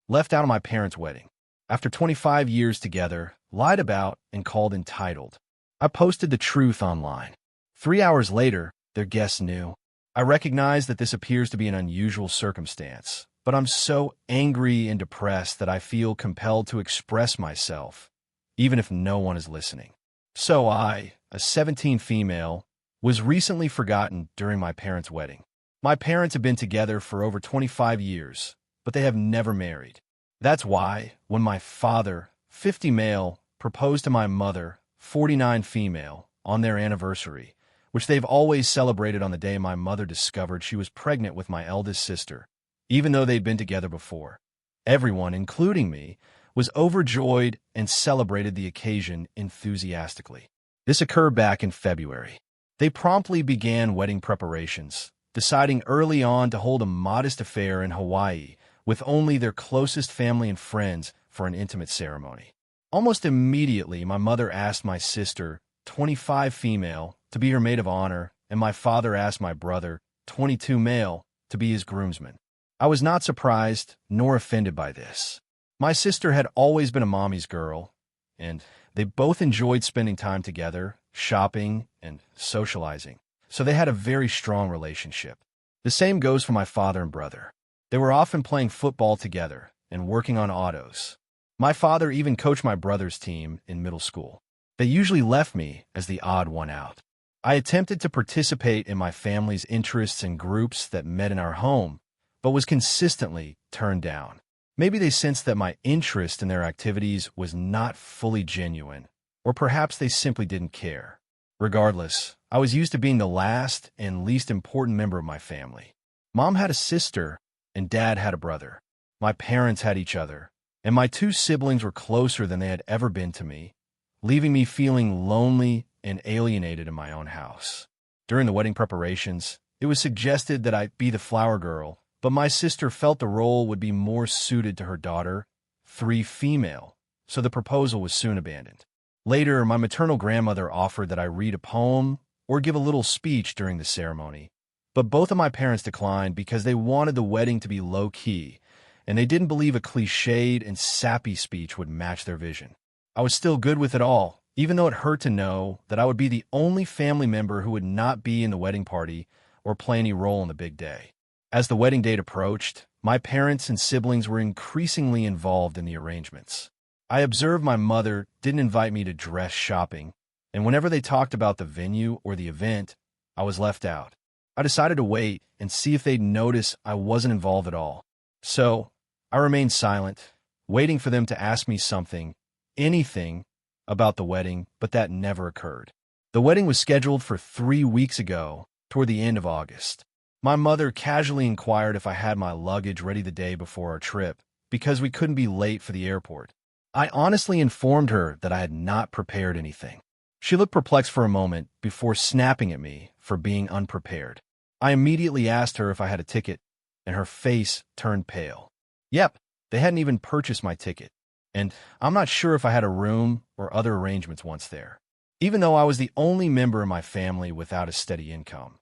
left out of my parents' wedding. After 25 years together, lied about, and called entitled. I posted the truth online. 3 hours later, their guests knew. I recognize that this appears to be an unusual circumstance, but I'm so angry and depressed that I feel compelled to express myself, even if no one is listening. So I, a 17 female, was recently forgotten during my parents' wedding. My parents have been together for over 25 years, but they have never married. That's why, when my father, 50 male, proposed to my mother, 49 female, on their anniversary, which they've always celebrated on the day my mother discovered she was pregnant with my eldest sister, even though they'd been together before. Everyone, including me, was overjoyed and celebrated the occasion enthusiastically. This occurred back in February. They promptly began wedding preparations, deciding early on to hold a modest affair in Hawaii with only their closest family and friends for an intimate ceremony. Almost immediately, my mother asked my sister, 25 female, to be her maid of honor, and my father asked my brother, 22 male, to be his groomsman. I was not surprised nor offended by this. My sister had always been a mommy's girl, and they both enjoyed spending time together, shopping, and socializing, so they had a very strong relationship. The same goes for my father and brother. They were often playing football together and working on autos. My father even coached my brother's team in middle school. They usually left me as the odd one out. I attempted to participate in my family's interests and groups that met in our home, but was consistently turned down. Maybe they sensed that my interest in their activities was not fully genuine, or perhaps they simply didn't care. Regardless, I was used to being the last and least important member of my family. Mom had a sister, and Dad had a brother. My parents had each other, and my two siblings were closer than they had ever been to me, leaving me feeling lonely and alienated in my own house. During the wedding preparations, it was suggested that I be the flower girl, but my sister felt the role would be more suited to her daughter, 3 female, so the proposal was soon abandoned. Later, my maternal grandmother offered that I read a poem or give a little speech during the ceremony, but both of my parents declined because they wanted the wedding to be low-key, and they didn't believe a cliched and sappy speech would match their vision. I was still good with it all, even though it hurt to know that I would be the only family member who would not be in the wedding party or play any role in the big day. As the wedding date approached, my parents and siblings were increasingly involved in the arrangements. I observed my mother didn't invite me to dress shopping, and whenever they talked about the venue or the event, I was left out. I decided to wait and see if they'd notice I wasn't involved at all. So, I remained silent, waiting for them to ask me something, anything, about the wedding, but that never occurred. The wedding was scheduled for 3 weeks ago, toward the end of August. My mother casually inquired if I had my luggage ready the day before our trip, because we couldn't be late for the airport. I honestly informed her that I had not prepared anything. She looked perplexed for a moment before snapping at me for being unprepared. I immediately asked her if I had a ticket, and her face turned pale. Yep, they hadn't even purchased my ticket, and I'm not sure if I had a room or other arrangements once there. Even though I was the only member in my family without a steady income.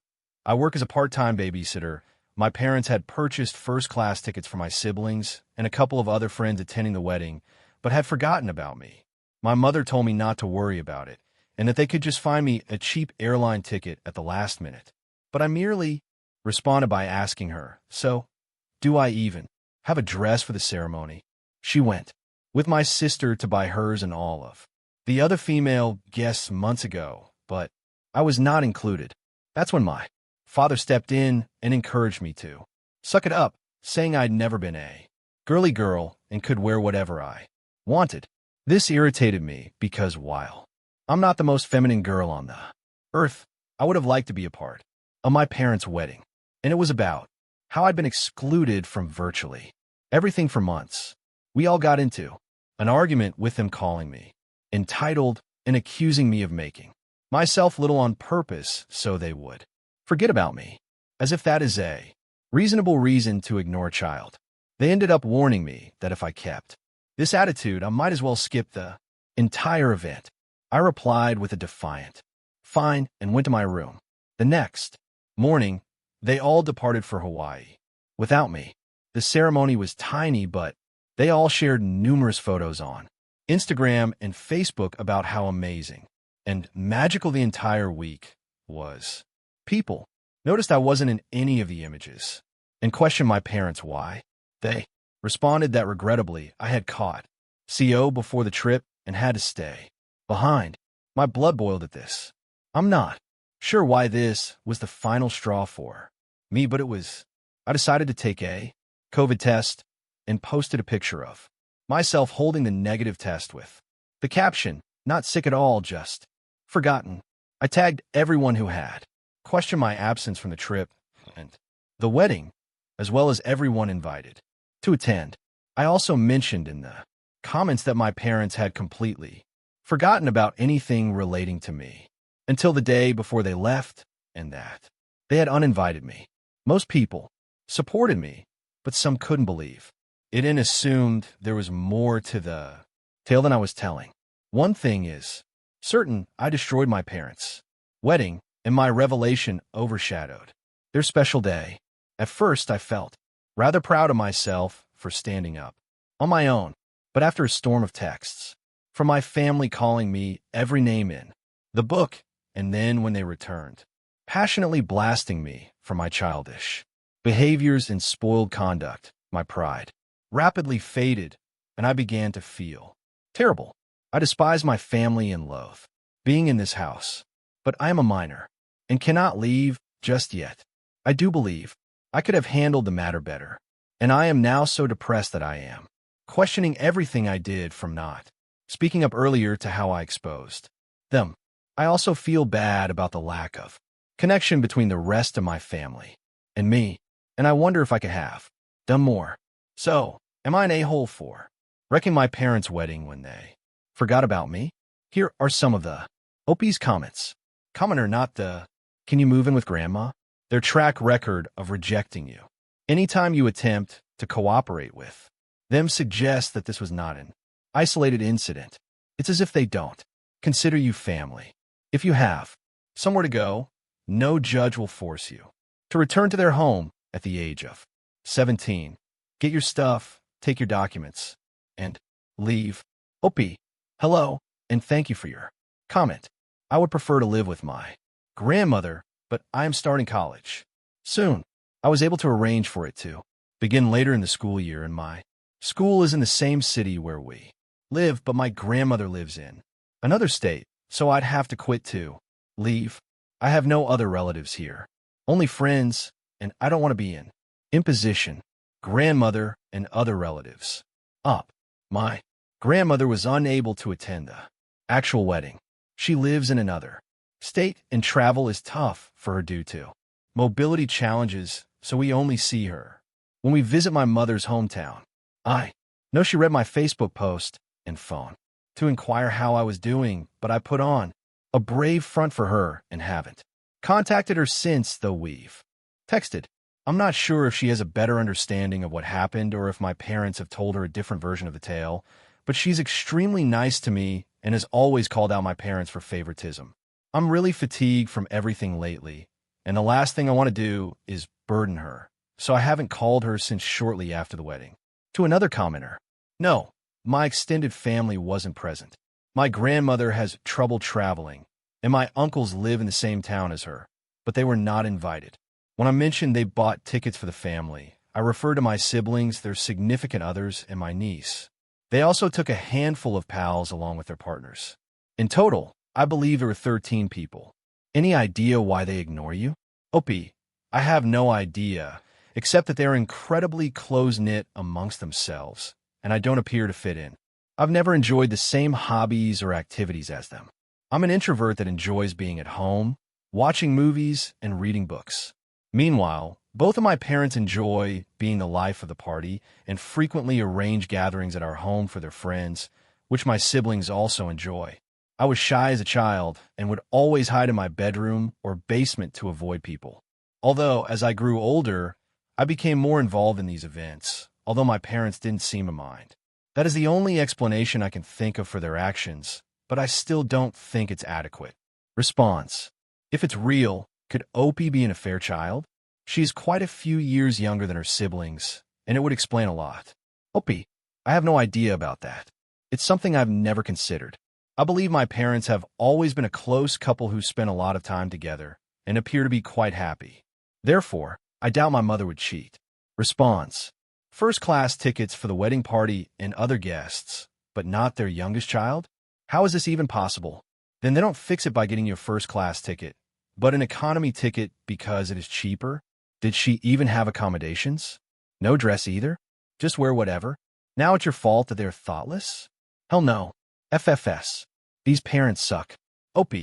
I work as a part-time babysitter. My parents had purchased first-class tickets for my siblings and a couple of other friends attending the wedding, but had forgotten about me. My mother told me not to worry about it, and that they could just find me a cheap airline ticket at the last minute. But I merely responded by asking her, so, do I even have a dress for the ceremony? She went with my sister to buy hers and all of the other female guests months ago, but I was not included. That's when my father stepped in and encouraged me to suck it up, saying I'd never been a girly girl and could wear whatever I wanted. This irritated me because while I'm not the most feminine girl on the earth, I would have liked to be a part of my parents' wedding, and it was about how I'd been excluded from virtually everything for months. We all got into an argument with them calling me entitled and accusing me of making myself little on purpose so they would forget about me, as if that is a reasonable reason to ignore a child. They ended up warning me that if I kept this attitude, I might as well skip the entire event. I replied with a defiant fine and went to my room. The next morning, they all departed for Hawaii without me. The ceremony was tiny but They all shared numerous photos on Instagram and Facebook about how amazing and magical the entire week was. People noticed I wasn't in any of the images and questioned my parents why. They responded that regrettably I had caught CO before the trip and had to stay behind. My blood boiled at this. I'm not sure why this was the final straw for me, but it was. I decided to take a COVID test and posted a picture of myself holding the negative test with the caption, "Not sick at all, just forgotten." I tagged everyone who had questioned my absence from the trip and the wedding, as well as everyone invited to attend. I also mentioned in the comments that my parents had completely forgotten about anything relating to me until the day before they left, and that they had uninvited me. Most people supported me, but some couldn't believe it and assumed there was more to the tale than I was telling. One thing is certain: I destroyed my parents' wedding, and my revelation overshadowed their special day. At first, I felt rather proud of myself for standing up on my own, but after a storm of texts from my family calling me every name in the book, and then when they returned, passionately blasting me for my childish behaviors and spoiled conduct, my pride rapidly faded, and I began to feel terrible. I despise my family and loathe being in this house, but I am a minor and cannot leave just yet. I do believe I could have handled the matter better, and I am now so depressed that I am questioning everything I did, from not speaking up earlier to how I exposed them. I also feel bad about the lack of connection between the rest of my family and me, and I wonder if I could have done more. So, am I an a-hole for wrecking my parents' wedding when they forgot about me? Here are some of the OP's comments. Commenter: not the "Can you move in with grandma?" Their track record of rejecting you anytime you attempt to cooperate with them suggests that this was not an isolated incident. It's as if they don't consider you family. If you have somewhere to go, no judge will force you to return to their home at the age of 17. Get your stuff, take your documents, and leave. OP, hello, and thank you for your comment. I would prefer to live with my grandmother, but I am starting college soon. I was able to arrange for it to begin later in the school year, and my school is in the same city where we live, but my grandmother lives in another state, so I'd have to quit to leave. I have no other relatives here, only friends, and I don't want to be in imposition. Grandmother and other relatives. Up. My grandmother was unable to attend the actual wedding. She lives in another state, and travel is tough for her due to mobility challenges, so we only see her when we visit my mother's hometown. I know she read my Facebook post and phone to inquire how I was doing, but I put on a brave front for her and haven't contacted her since, though we've texted. I'm not sure if she has a better understanding of what happened or if my parents have told her a different version of the tale, but she's extremely nice to me and has always called out my parents for favoritism. I'm really fatigued from everything lately, and the last thing I want to do is burden her, so I haven't called her since shortly after the wedding. To another commenter: no, my extended family wasn't present. My grandmother has trouble traveling, and my uncles live in the same town as her, but they were not invited. When I mentioned they bought tickets for the family, I refer to my siblings, their significant others, and my niece. They also took a handful of pals along with their partners. In total, I believe there were 13 people. Any idea why they ignore you? OP, I have no idea, except that they're incredibly close-knit amongst themselves, and I don't appear to fit in. I've never enjoyed the same hobbies or activities as them. I'm an introvert that enjoys being at home, watching movies, and reading books. Meanwhile, both of my parents enjoy being the life of the party and frequently arrange gatherings at our home for their friends, which my siblings also enjoy. I was shy as a child and would always hide in my bedroom or basement to avoid people. Although, as I grew older, I became more involved in these events, although my parents didn't seem to mind. That is the only explanation I can think of for their actions, but I still don't think it's adequate. Response: if it's real, could Opie be an affair child? She's quite a few years younger than her siblings, and it would explain a lot. Opie, I have no idea about that. It's something I've never considered. I believe my parents have always been a close couple who spent a lot of time together and appear to be quite happy. Therefore, I doubt my mother would cheat. Response: first-class tickets for the wedding party and other guests, but not their youngest child? How is this even possible? Then they don't fix it by getting you a first-class ticket, but an economy ticket because it is cheaper? Did she even have accommodations? No dress either? Just wear whatever? Now it's your fault that they're thoughtless? Hell no. FFS. These parents suck. OP.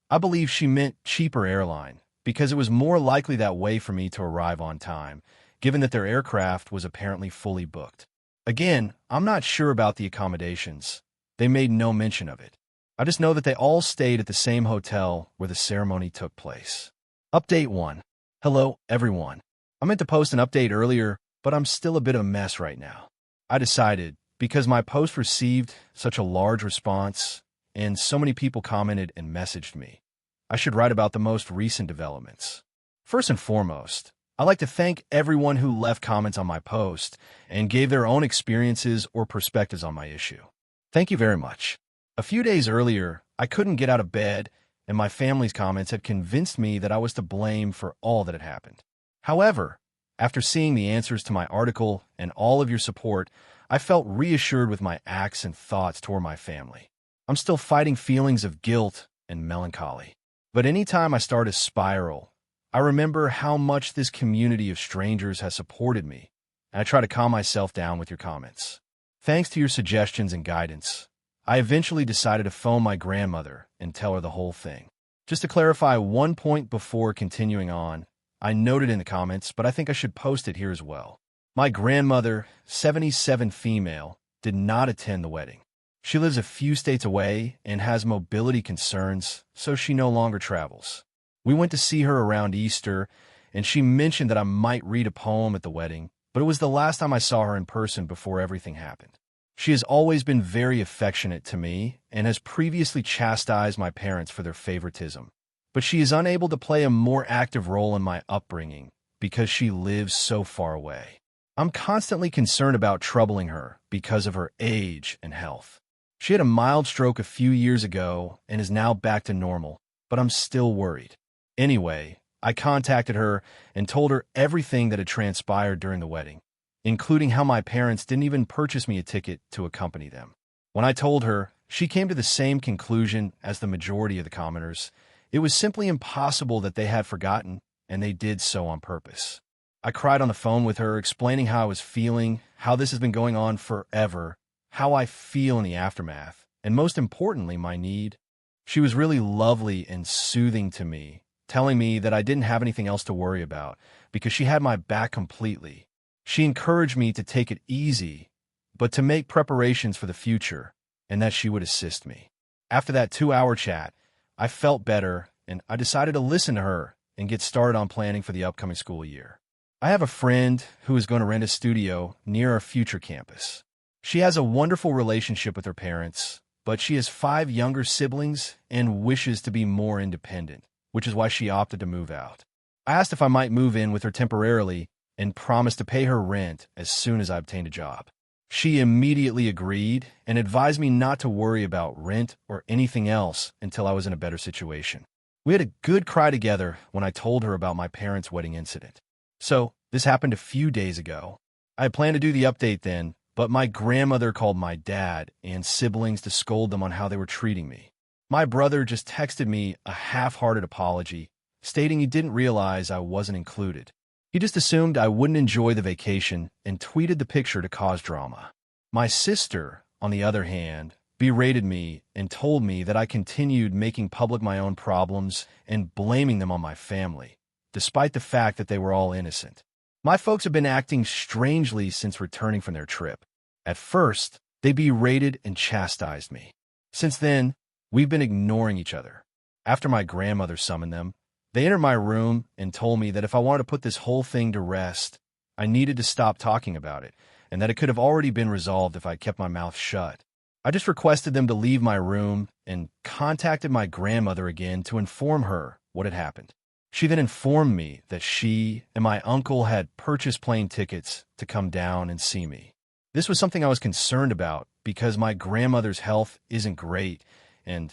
I believe she meant cheaper airline, because it was more likely that way for me to arrive on time, given that their aircraft was apparently fully booked. Again, I'm not sure about the accommodations. They made no mention of it. I just know that they all stayed at the same hotel where the ceremony took place. Update 1. Hello, everyone. I meant to post an update earlier, but I'm still a bit of a mess right now. I decided, because my post received such a large response and so many people commented and messaged me, I should write about the most recent developments. First and foremost, I'd like to thank everyone who left comments on my post and gave their own experiences or perspectives on my issue. Thank you very much. A few days earlier, I couldn't get out of bed, and my family's comments had convinced me that I was to blame for all that had happened. However, after seeing the answers to my article and all of your support, I felt reassured with my acts and thoughts toward my family. I'm still fighting feelings of guilt and melancholy. But anytime I start a spiral, I remember how much this community of strangers has supported me, and I try to calm myself down with your comments. Thanks to your suggestions and guidance, I eventually decided to phone my grandmother and tell her the whole thing. Just to clarify one point before continuing on, I noted in the comments, but I think I should post it here as well. My grandmother, 77 female, did not attend the wedding. She lives a few states away and has mobility concerns, so she no longer travels. We went to see her around Easter, and she mentioned that I might read a poem at the wedding, but it was the last time I saw her in person before everything happened. She has always been very affectionate to me and has previously chastised my parents for their favoritism, but she is unable to play a more active role in my upbringing because she lives so far away. I'm constantly concerned about troubling her because of her age and health. She had a mild stroke a few years ago and is now back to normal, but I'm still worried. Anyway, I contacted her and told her everything that had transpired during the wedding, including how my parents didn't even purchase me a ticket to accompany them. When I told her, she came to the same conclusion as the majority of the commenters. It was simply impossible that they had forgotten, and they did so on purpose. I cried on the phone with her, explaining how I was feeling, how this has been going on forever, how I feel in the aftermath, and most importantly, my need. She was really lovely and soothing to me, telling me that I didn't have anything else to worry about because she had my back completely. She encouraged me to take it easy, but to make preparations for the future, and that she would assist me. After that 2-hour chat, I felt better, and I decided to listen to her and get started on planning for the upcoming school year. I have a friend who is going to rent a studio near our future campus. She has a wonderful relationship with her parents, but she has 5 younger siblings and wishes to be more independent, which is why she opted to move out. I asked if I might move in with her temporarily and promised to pay her rent as soon as I obtained a job. She immediately agreed and advised me not to worry about rent or anything else until I was in a better situation. We had a good cry together when I told her about my parents' wedding incident. So, this happened a few days ago. I had planned to do the update then, but my grandmother called my dad and siblings to scold them on how they were treating me. My brother just texted me a half-hearted apology, stating he didn't realize I wasn't included. He just assumed I wouldn't enjoy the vacation and tweeted the picture to cause drama. My sister, on the other hand, berated me and told me that I continued making public my own problems and blaming them on my family, despite the fact that they were all innocent. My folks have been acting strangely since returning from their trip. At first, they berated and chastised me. Since then, we've been ignoring each other. After my grandmother summoned them, they entered my room and told me that if I wanted to put this whole thing to rest, I needed to stop talking about it, and that it could have already been resolved if I kept my mouth shut. I just requested them to leave my room and contacted my grandmother again to inform her what had happened. She then informed me that she and my uncle had purchased plane tickets to come down and see me. This was something I was concerned about because my grandmother's health isn't great, and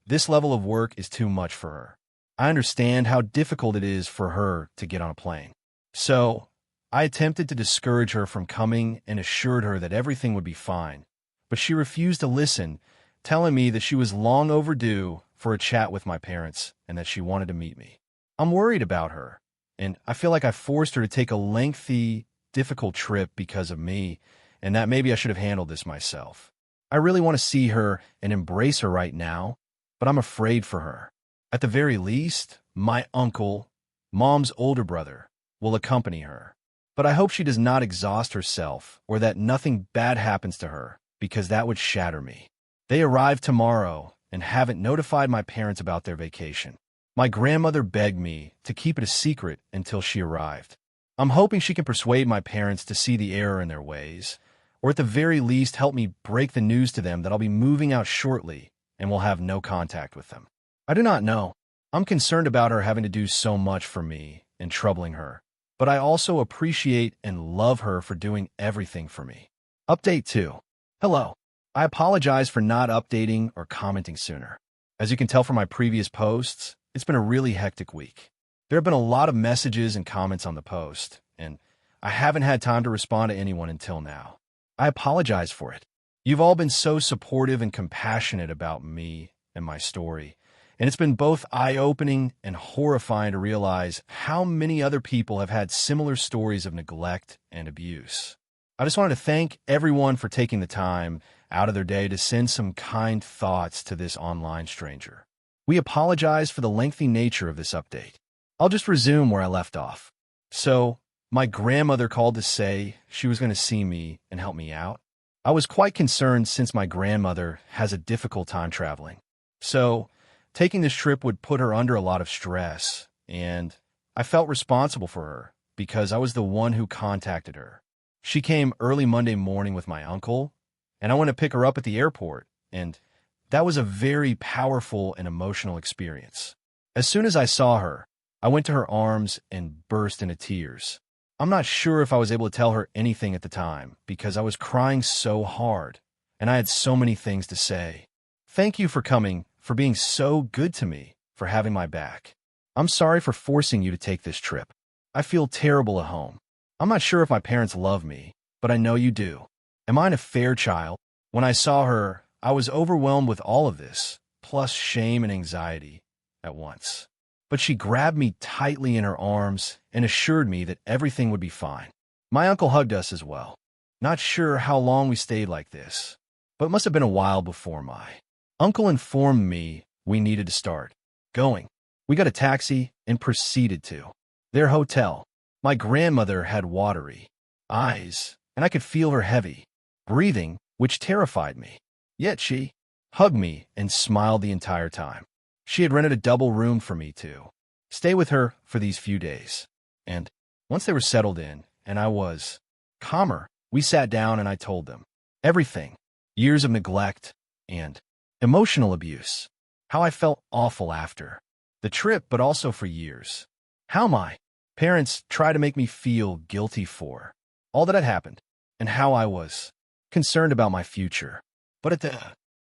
this level of work is too much for her. I understand how difficult it is for her to get on a plane. So, I attempted to discourage her from coming and assured her that everything would be fine, but she refused to listen, telling me that she was long overdue for a chat with my parents and that she wanted to meet me. I'm worried about her, and I feel like I forced her to take a lengthy, difficult trip because of me, and that maybe I should have handled this myself. I really want to see her and embrace her right now, but I'm afraid for her. At the very least, my uncle, Mom's older brother, will accompany her. But I hope she does not exhaust herself or that nothing bad happens to her, because that would shatter me. They arrive tomorrow and haven't notified my parents about their vacation. My grandmother begged me to keep it a secret until she arrived. I'm hoping she can persuade my parents to see the error in their ways, or at the very least help me break the news to them that I'll be moving out shortly and will have no contact with them. I do not know. I'm concerned about her having to do so much for me and troubling her, but I also appreciate and love her for doing everything for me. Update 2. Hello. I apologize for not updating or commenting sooner. As you can tell from my previous posts, it's been a really hectic week. There have been a lot of messages and comments on the post, and I haven't had time to respond to anyone until now. I apologize for it. You've all been so supportive and compassionate about me and my story, and it's been both eye-opening and horrifying to realize how many other people have had similar stories of neglect and abuse. I just wanted to thank everyone for taking the time out of their day to send some kind thoughts to this online stranger. We apologize for the lengthy nature of this update. I'll just resume where I left off. So, my grandmother called to say she was going to see me and help me out. I was quite concerned since my grandmother has a difficult time traveling. So, taking this trip would put her under a lot of stress, and I felt responsible for her because I was the one who contacted her. She came early Monday morning with my uncle, and I went to pick her up at the airport, and that was a very powerful and emotional experience. As soon as I saw her, I went to her arms and burst into tears. I'm not sure if I was able to tell her anything at the time because I was crying so hard, and I had so many things to say. Thank you for coming, for being so good to me, for having my back. I'm sorry for forcing you to take this trip. I feel terrible at home. I'm not sure if my parents love me, but I know you do. Am I a fair child? When I saw her, I was overwhelmed with all of this, plus shame and anxiety at once. But she grabbed me tightly in her arms and assured me that everything would be fine. My uncle hugged us as well. Not sure how long we stayed like this, but it must have been a while before my uncle informed me we needed to start going. We got a taxi and proceeded to their hotel. My grandmother had watery eyes, and I could feel her heavy breathing, which terrified me. Yet she hugged me and smiled the entire time. She had rented a double room for me to stay with her for these few days. And once they were settled in, and I was calmer, we sat down and I told them everything. Years of neglect and emotional abuse. How I felt awful after the trip, but also for years. How my parents tried to make me feel guilty for all that had happened, and how I was concerned about my future. But at the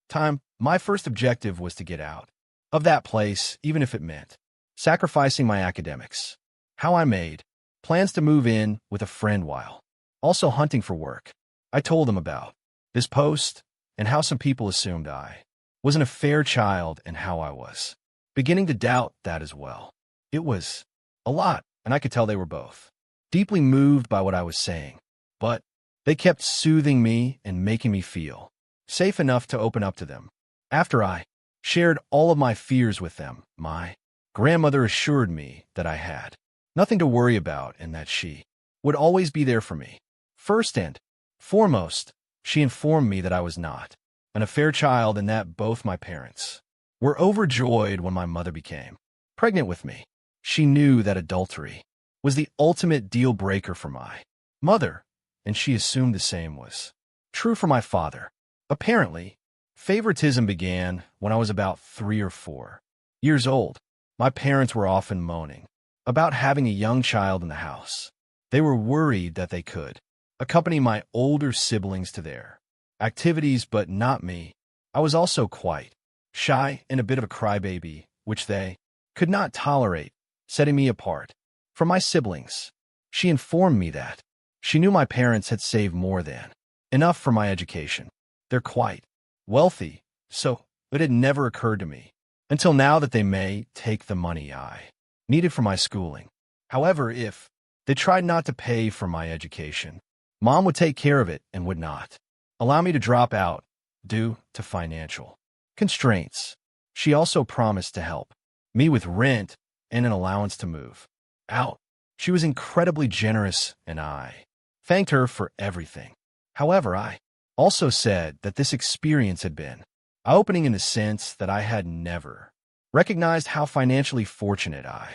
time, my first objective was to get out of that place, even if it meant sacrificing my academics. How I made plans to move in with a friend while also hunting for work. I told them about this post and how some people assumed I wasn't a fair child and how I was beginning to doubt that as well. It was a lot, and I could tell they were both deeply moved by what I was saying, but they kept soothing me and making me feel safe enough to open up to them. After I shared all of my fears with them, my grandmother assured me that I had nothing to worry about and that she would always be there for me. First and foremost, she informed me that I was not an affair child and that both my parents were overjoyed when my mother became pregnant with me. She knew that adultery was the ultimate deal breaker for my mother, and she assumed the same was true for my father. Apparently, favoritism began when I was about 3 or 4 years old. My parents were often moaning about having a young child in the house. They were worried that they could accompany my older siblings to their activities, but not me. I was also quite shy and a bit of a crybaby, which they could not tolerate, setting me apart from my siblings. She informed me that she knew my parents had saved more than enough for my education. They're quite wealthy, so it had never occurred to me until now that they may take the money I needed for my schooling. However, if they tried not to pay for my education, Mom would take care of it and would not allow me to drop out due to financial constraints. She also promised to help me with rent and an allowance to move out. She was incredibly generous, and I thanked her for everything. However, I also said that this experience had been eye-opening in the sense that I had never recognized how financially fortunate I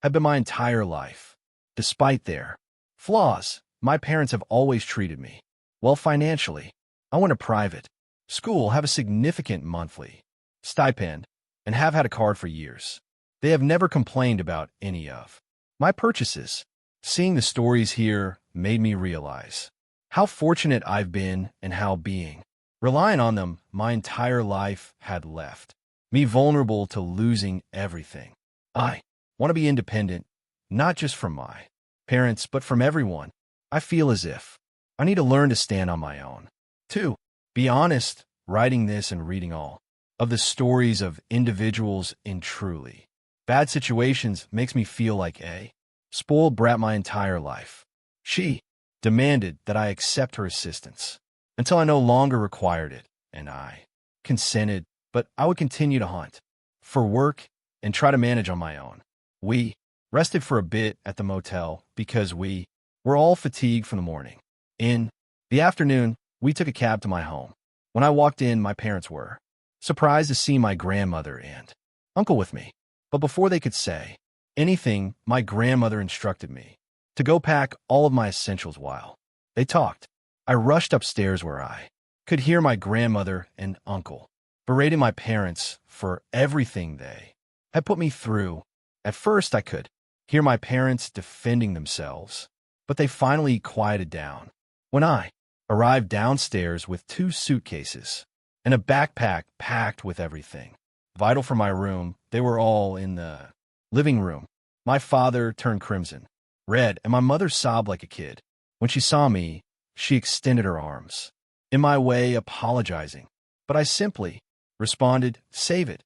had been my entire life. Despite their flaws, my parents have always treated me well financially. I went to private school, have a significant monthly stipend, and have had a card for years. They have never complained about any of my purchases. Seeing the stories here made me realize how fortunate I've been and how being reliant on them my entire life had left me vulnerable to losing everything. I want to be independent, not just from my parents, but from everyone. I feel as if I need to learn to stand on my own. To be honest, writing this and reading all of the stories of individuals in truly bad situations makes me feel like a spoiled brat my entire life. She demanded that I accept her assistance until I no longer required it, and I consented, but I would continue to hunt for work and try to manage on my own. We rested for a bit at the motel because we were all fatigued from the morning. In the afternoon, we took a cab to my home. When I walked in, my parents were surprised to see my grandmother and uncle with me. But before they could say anything, my grandmother instructed me to go pack all of my essentials while they talked. I rushed upstairs where I could hear my grandmother and uncle berating my parents for everything they had put me through. At first, I could hear my parents defending themselves, but they finally quieted down when I arrived downstairs with 2 suitcases and a backpack packed with everything vital for my room. They were all in the living room. My father turned crimson red, and my mother sobbed like a kid. When she saw me, she extended her arms in my way, apologizing, but I simply responded, "Save it,"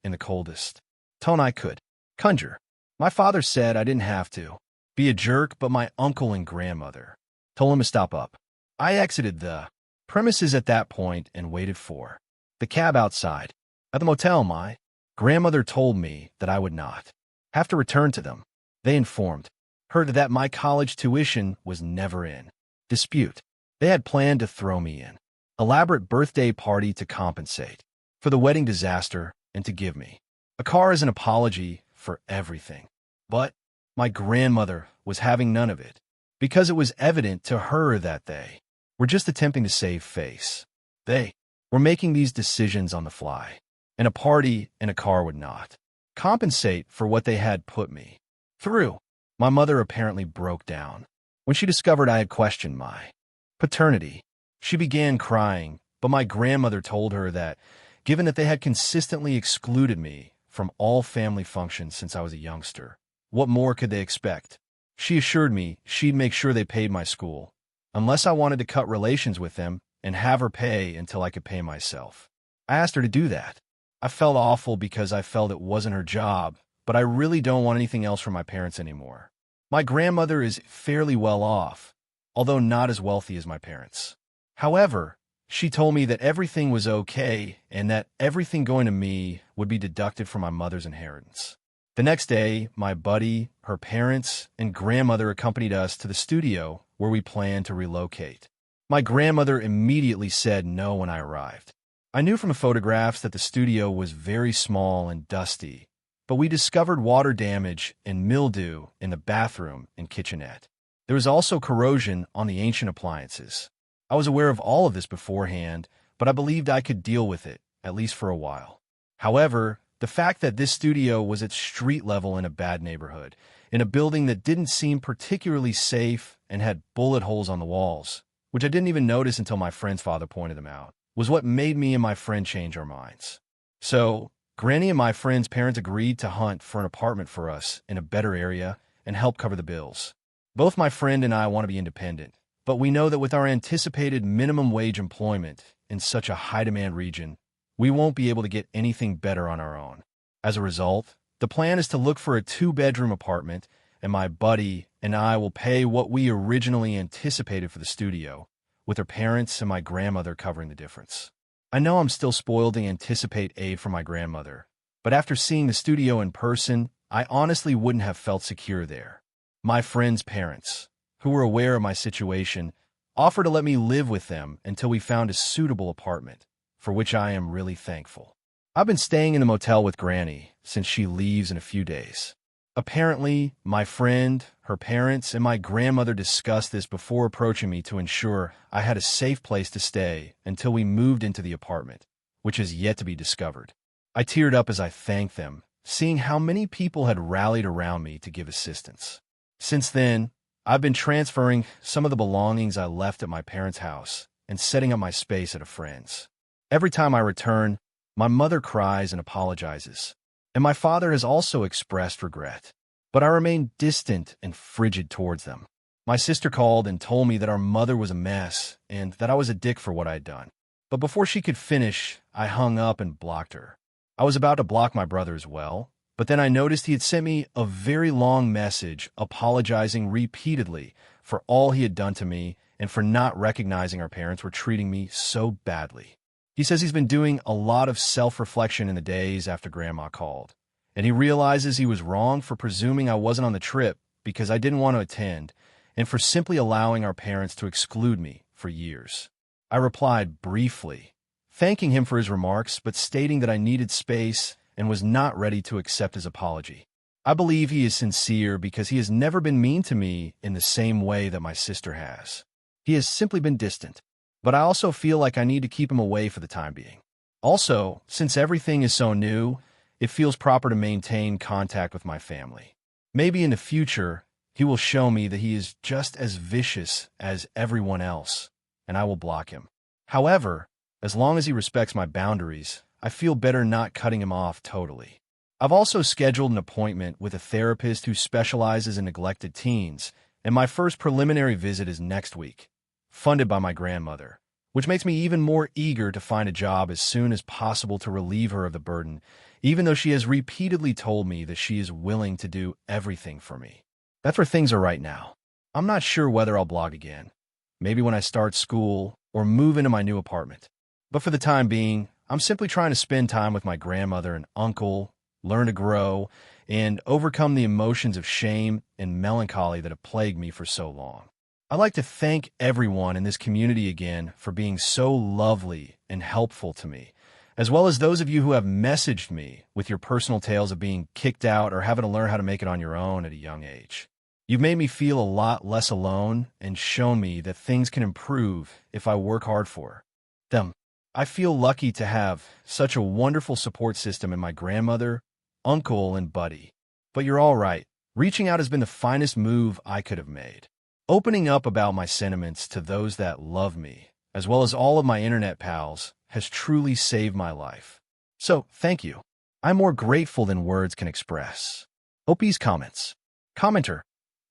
in the coldest tone I could conjure. My father said I didn't have to be a jerk, but my uncle and grandmother told him to stop up. I exited the premises at that point and waited for the cab outside. At the motel, my grandmother told me that I would not have to return to them. They informed her that my college tuition was never in dispute. They had planned to throw me an elaborate birthday party to compensate for the wedding disaster and to give me a car as an apology for everything. But my grandmother was having none of it, because it was evident to her that they were just attempting to save face. They were making these decisions on the fly, and a party and a car would not compensate for what they had put me through. My mother apparently broke down when she discovered I had questioned my paternity. She began crying, but my grandmother told her that, given that they had consistently excluded me from all family functions since I was a youngster, what more could they expect? She assured me she'd make sure they paid my school, unless I wanted to cut relations with them and have her pay until I could pay myself. I asked her to do that. I felt awful because I felt it wasn't her job, but I really don't want anything else from my parents anymore. My grandmother is fairly well off, although not as wealthy as my parents. However, she told me that everything was okay and that everything going to me would be deducted from my mother's inheritance. The next day, my buddy, her parents, and grandmother accompanied us to the studio where we planned to relocate. My grandmother immediately said no when I arrived. I knew from the photographs that the studio was very small and dusty, but we discovered water damage and mildew in the bathroom and kitchenette. There was also corrosion on the ancient appliances. I was aware of all of this beforehand, but I believed I could deal with it, at least for a while. However, the fact that this studio was at street level in a bad neighborhood, in a building that didn't seem particularly safe and had bullet holes on the walls, which I didn't even notice until my friend's father pointed them out, was what made me and my friend change our minds. So, Granny and my friend's parents agreed to hunt for an apartment for us in a better area and help cover the bills. Both my friend and I want to be independent, but we know that with our anticipated minimum wage employment in such a high-demand region, we won't be able to get anything better on our own. As a result, the plan is to look for a 2-bedroom apartment, and my buddy and I will pay what we originally anticipated for the studio, with her parents and my grandmother covering the difference. I know I'm still spoiled to anticipate aid from my grandmother, but after seeing the studio in person, I honestly wouldn't have felt secure there. My friend's parents, who were aware of my situation, offered to let me live with them until we found a suitable apartment, for which I am really thankful. I've been staying in the motel with Granny since she leaves in a few days. Apparently, my friend, her parents, and my grandmother discussed this before approaching me to ensure I had a safe place to stay until we moved into the apartment, which is yet to be discovered. I teared up as I thanked them, seeing how many people had rallied around me to give assistance. Since then, I've been transferring some of the belongings I left at my parents' house and setting up my space at a friend's. Every time I return, my mother cries and apologizes, and my father has also expressed regret, but I remain distant and frigid towards them. My sister called and told me that our mother was a mess and that I was a dick for what I had done. But before she could finish, I hung up and blocked her. I was about to block my brother as well, but then I noticed he had sent me a very long message apologizing repeatedly for all he had done to me and for not recognizing our parents were treating me so badly. He says he's been doing a lot of self-reflection in the days after Grandma called, and he realizes he was wrong for presuming I wasn't on the trip because I didn't want to attend, and for simply allowing our parents to exclude me for years. I replied briefly, thanking him for his remarks, but stating that I needed space and was not ready to accept his apology. I believe he is sincere because he has never been mean to me in the same way that my sister has. He has simply been distant. But I also feel like I need to keep him away for the time being. Also, since everything is so new, it feels proper to maintain contact with my family. Maybe in the future, he will show me that he is just as vicious as everyone else, and I will block him. However, as long as he respects my boundaries, I feel better not cutting him off totally. I've also scheduled an appointment with a therapist who specializes in neglected teens, and my first preliminary visit is next week, funded by my grandmother, which makes me even more eager to find a job as soon as possible to relieve her of the burden, even though she has repeatedly told me that she is willing to do everything for me. That's where things are right now. I'm not sure whether I'll blog again, maybe when I start school or move into my new apartment. But for the time being, I'm simply trying to spend time with my grandmother and uncle, learn to grow, and overcome the emotions of shame and melancholy that have plagued me for so long. I'd like to thank everyone in this community again for being so lovely and helpful to me, as well as those of you who have messaged me with your personal tales of being kicked out or having to learn how to make it on your own at a young age. You've made me feel a lot less alone and shown me that things can improve if I work hard for them. I feel lucky to have such a wonderful support system in my grandmother, uncle, and buddy. But you're all right. Reaching out has been the finest move I could have made. Opening up about my sentiments to those that love me, as well as all of my internet pals, has truly saved my life. So, thank you. I'm more grateful than words can express. OP's comments. Commenter,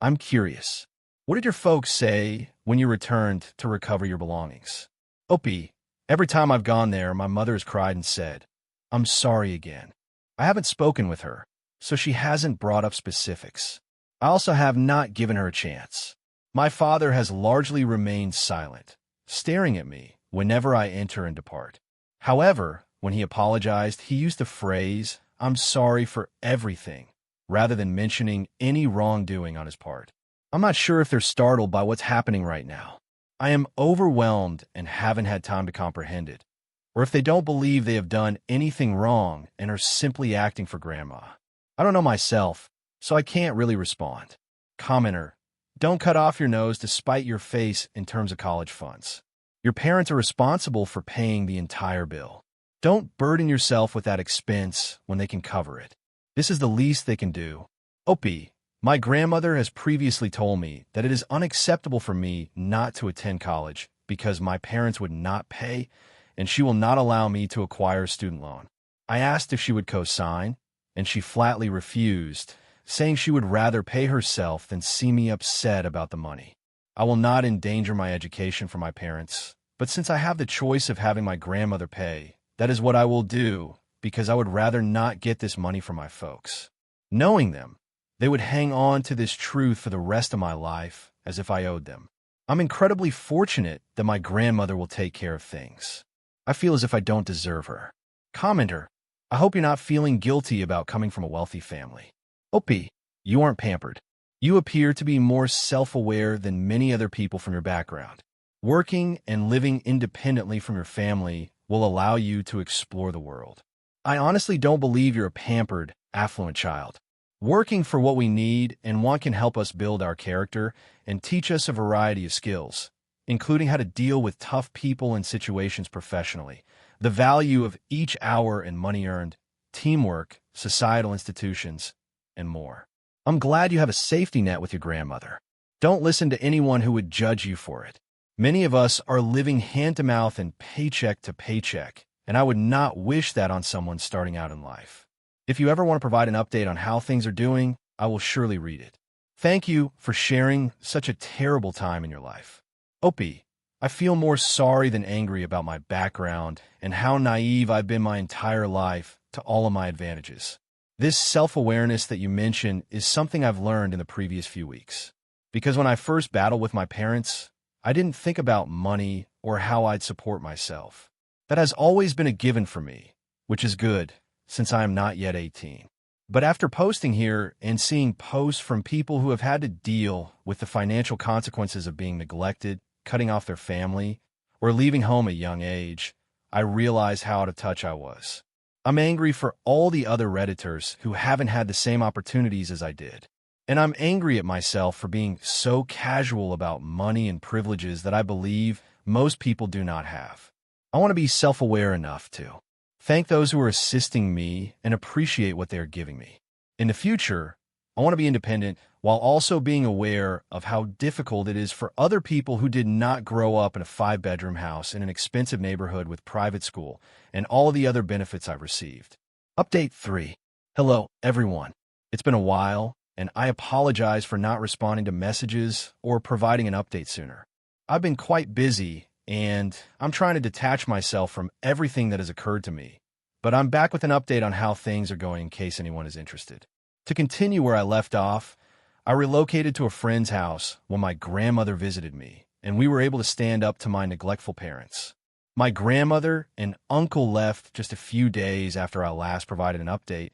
I'm curious. What did your folks say when you returned to recover your belongings? OP, every time I've gone there, my mother has cried and said, I'm sorry again. I haven't spoken with her, so she hasn't brought up specifics. I also have not given her a chance. My father has largely remained silent, staring at me whenever I enter and depart. However, when he apologized, he used the phrase, I'm sorry for everything, rather than mentioning any wrongdoing on his part. I'm not sure if they're startled by what's happening right now. I am overwhelmed and haven't had time to comprehend it, or if they don't believe they have done anything wrong and are simply acting for Grandma. I don't know myself, so I can't really respond. Commenter, don't cut off your nose to spite your face in terms of college funds. Your parents are responsible for paying the entire bill. Don't burden yourself with that expense when they can cover it. This is the least they can do. OP, My grandmother has previously told me that it is unacceptable for me not to attend college because my parents would not pay, and she will not allow me to acquire a student loan. I asked if she would co-sign, and she flatly refused, saying she would rather pay herself than see me upset about the money. I will not endanger my education for my parents, but since I have the choice of having my grandmother pay, that is what I will do, because I would rather not get this money from my folks. Knowing them, they would hang on to this truth for the rest of my life as if I owed them. I'm incredibly fortunate that my grandmother will take care of things. I feel as if I don't deserve her. Commenter, I hope you're not feeling guilty about coming from a wealthy family. Opie, you aren't pampered. You appear to be more self-aware than many other people from your background. Working and living independently from your family will allow you to explore the world. I honestly don't believe you're a pampered, affluent child. Working for what we need and want can help us build our character and teach us a variety of skills, including how to deal with tough people and situations professionally, the value of each hour and money earned, teamwork, societal institutions, and more. I'm glad you have a safety net with your grandmother. Don't listen to anyone who would judge you for it. Many of us are living hand-to-mouth and paycheck to paycheck, and I would not wish that on someone starting out in life. If you ever want to provide an update on how things are doing, I will surely read it. Thank you for sharing such a terrible time in your life. Opie, I feel more sorry than angry about my background and how naive I've been my entire life to all of my advantages. This self-awareness that you mention is something I've learned in the previous few weeks. Because when I first battled with my parents, I didn't think about money or how I'd support myself. That has always been a given for me, which is good, since I am not yet 18. But after posting here and seeing posts from people who have had to deal with the financial consequences of being neglected, cutting off their family, or leaving home at a young age, I realized how out of touch I was. I'm angry for all the other Redditors who haven't had the same opportunities as I did. And I'm angry at myself for being so casual about money and privileges that I believe most people do not have. I want to be self-aware enough to thank those who are assisting me and appreciate what they are giving me. In the future, I want to be independent while also being aware of how difficult it is for other people who did not grow up in a 5-bedroom house in an expensive neighborhood with private school and all the other benefits I've received. Update 3. Hello, everyone. It's been a while, and I apologize for not responding to messages or providing an update sooner. I've been quite busy, and I'm trying to detach myself from everything that has occurred to me. But I'm back with an update on how things are going in case anyone is interested. To continue where I left off, I relocated to a friend's house when my grandmother visited me, and we were able to stand up to my neglectful parents. My grandmother and uncle left just a few days after I last provided an update,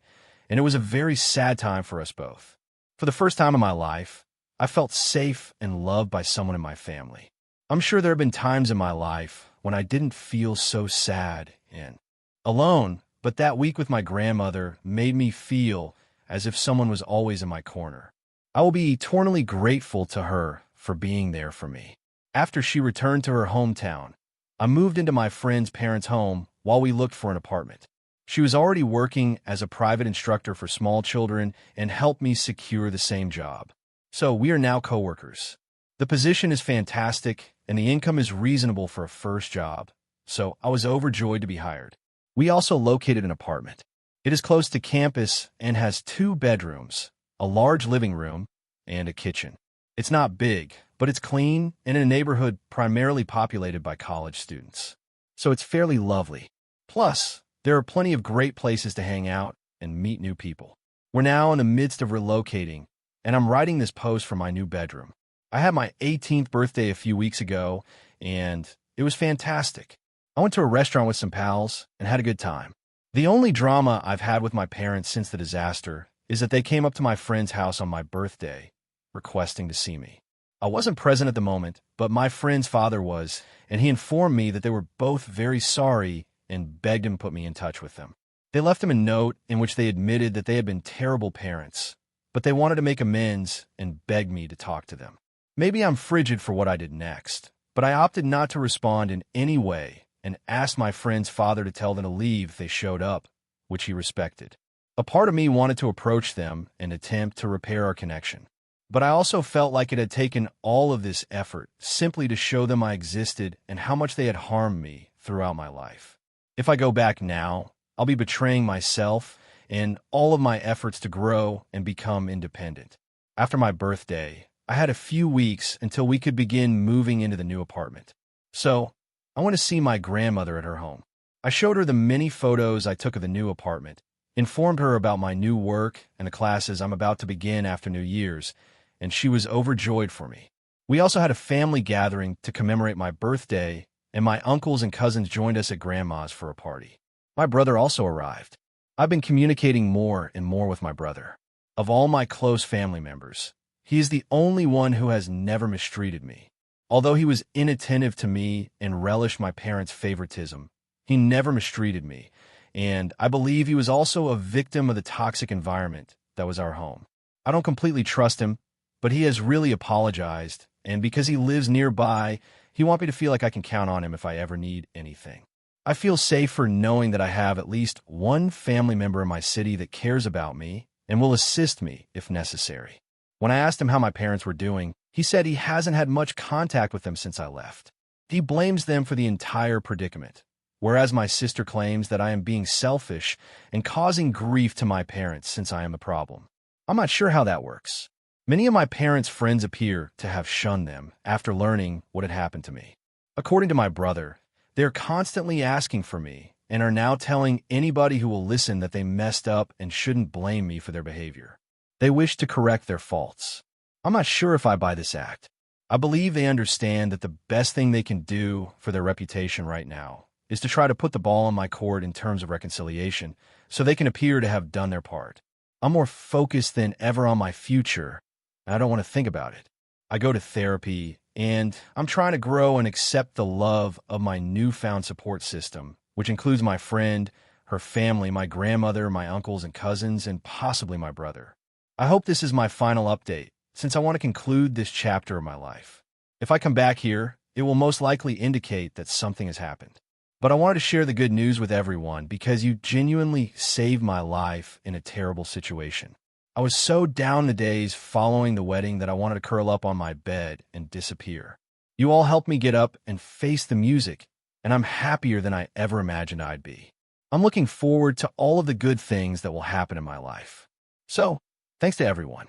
and it was a very sad time for us both. For the first time in my life, I felt safe and loved by someone in my family. I'm sure there have been times in my life when I didn't feel so sad and alone, but that week with my grandmother made me feel as if someone was always in my corner. I will be eternally grateful to her for being there for me. After she returned to her hometown, I moved into my friend's parents' home while we looked for an apartment. She was already working as a private instructor for small children and helped me secure the same job. So we are now coworkers. The position is fantastic, and the income is reasonable for a first job, so I was overjoyed to be hired. We also located an apartment. It is close to campus and has 2 bedrooms, a large living room, and a kitchen. It's not big, but it's clean and in a neighborhood primarily populated by college students. So it's fairly lovely. Plus, there are plenty of great places to hang out and meet new people. We're now in the midst of relocating, and I'm writing this post from my new bedroom. I had my 18th birthday a few weeks ago, and it was fantastic. I went to a restaurant with some pals and had a good time. The only drama I've had with my parents since the disaster is that they came up to my friend's house on my birthday, requesting to see me. I wasn't present at the moment, but my friend's father was, and he informed me that they were both very sorry and begged him to put me in touch with them. They left him a note in which they admitted that they had been terrible parents, but they wanted to make amends and begged me to talk to them. Maybe I'm frigid for what I did next, but I opted not to respond in any way and asked my friend's father to tell them to leave if they showed up, which he respected. A part of me wanted to approach them and attempt to repair our connection. But I also felt like it had taken all of this effort simply to show them I existed and how much they had harmed me throughout my life. If I go back now, I'll be betraying myself and all of my efforts to grow and become independent. After my birthday, I had a few weeks until we could begin moving into the new apartment. So, I went to see my grandmother at her home. I showed her the many photos I took of the new apartment, informed her about my new work and the classes I'm about to begin after New Year's, and she was overjoyed for me. We also had a family gathering to commemorate my birthday, and my uncles and cousins joined us at Grandma's for a party. My brother also arrived. I've been communicating more and more with my brother. Of all my close family members, he is the only one who has never mistreated me. Although he was inattentive to me and relished my parents' favoritism, he never mistreated me, and I believe he was also a victim of the toxic environment that was our home. I don't completely trust him, but he has really apologized, and because he lives nearby, he wants me to feel like I can count on him if I ever need anything. I feel safer knowing that I have at least one family member in my city that cares about me and will assist me if necessary. When I asked him how my parents were doing, he said he hasn't had much contact with them since I left. He blames them for the entire predicament, whereas my sister claims that I am being selfish and causing grief to my parents since I am the problem. I'm not sure how that works. Many of my parents' friends appear to have shunned them after learning what had happened to me. According to my brother, they're constantly asking for me and are now telling anybody who will listen that they messed up and shouldn't blame me for their behavior. They wish to correct their faults. I'm not sure if I buy this act. I believe they understand that the best thing they can do for their reputation right now is to try to put the ball in my court in terms of reconciliation so they can appear to have done their part. I'm more focused than ever on my future, and I don't want to think about it. I go to therapy, and I'm trying to grow and accept the love of my newfound support system, which includes my friend, her family, my grandmother, my uncles and cousins, and possibly my brother. I hope this is my final update, since I want to conclude this chapter of my life. If I come back here, it will most likely indicate that something has happened. But I wanted to share the good news with everyone because you genuinely saved my life in a terrible situation. I was so down the days following the wedding that I wanted to curl up on my bed and disappear. You all helped me get up and face the music, and I'm happier than I ever imagined I'd be. I'm looking forward to all of the good things that will happen in my life. So, thanks to everyone.